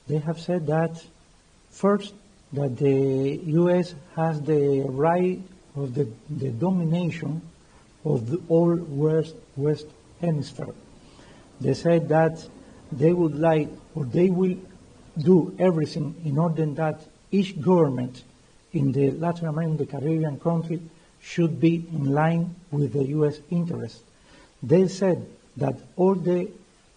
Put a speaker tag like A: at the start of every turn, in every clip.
A: They have said that, first, that the U.S. has the right of the domination of the whole West Hemisphere. They said that they would like, or they will do everything in order that each government in the Latin American, the Caribbean country should be in line with the U.S. interests. They said that all the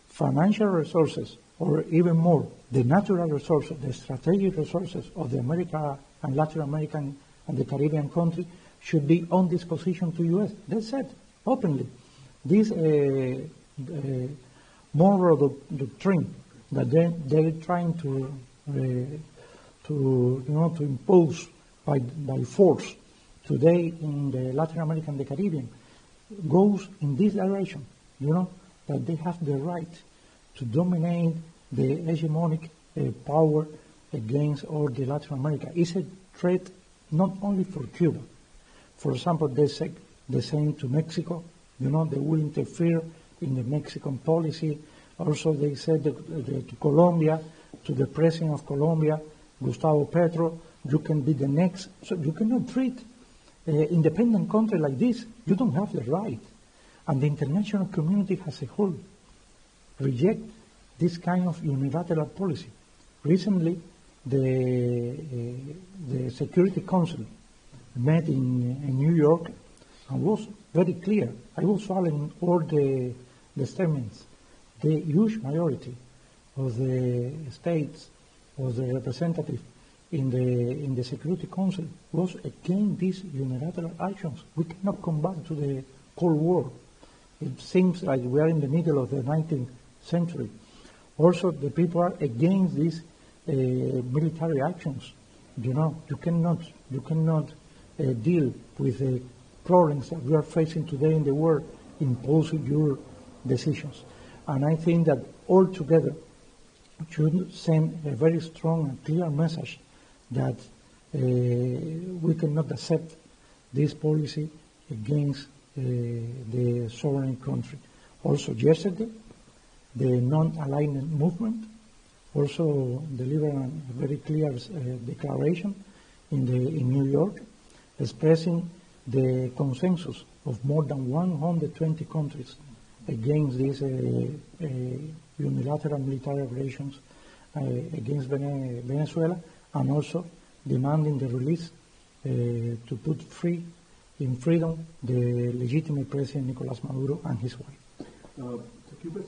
A: financial resources, or even more, the natural resources, the strategic resources of the America and Latin American and the Caribbean country should be on disposition to U.S. They said openly. This moral doctrine that they're trying to impose by force today in the Latin America and the Caribbean goes in this direction, that they have the right to dominate the hegemonic power against all the Latin America. It's a threat not only for Cuba. For example, they say the same to Mexico. They will interfere in the Mexican policy. Also, they said to Colombia, to the president of Colombia, Gustavo Petro, you can be the next. So you cannot treat an independent country like this. You don't have the right. And the international community as a whole reject this kind of unilateral policy. Recently, the Security Council met in New York and was very clear. I was following all the statements. The huge majority of the states, of the representatives in the Security Council was against these unilateral actions. We cannot come back to the Cold War. It seems like we are in the middle of the 19th century. Also, the people are against these military actions. You cannot deal with the problems that we are facing today in the world imposing your decisions. And I think that all together should send a very strong and clear message that we cannot accept this policy against the sovereign country. Also yesterday, the non-alignment movement also delivered a very clear declaration in New York, expressing the consensus of more than 120 countries against these unilateral military operations against Venezuela, and also demanding the release to put in freedom the legitimate president Nicolás Maduro and his wife.
B: Cuba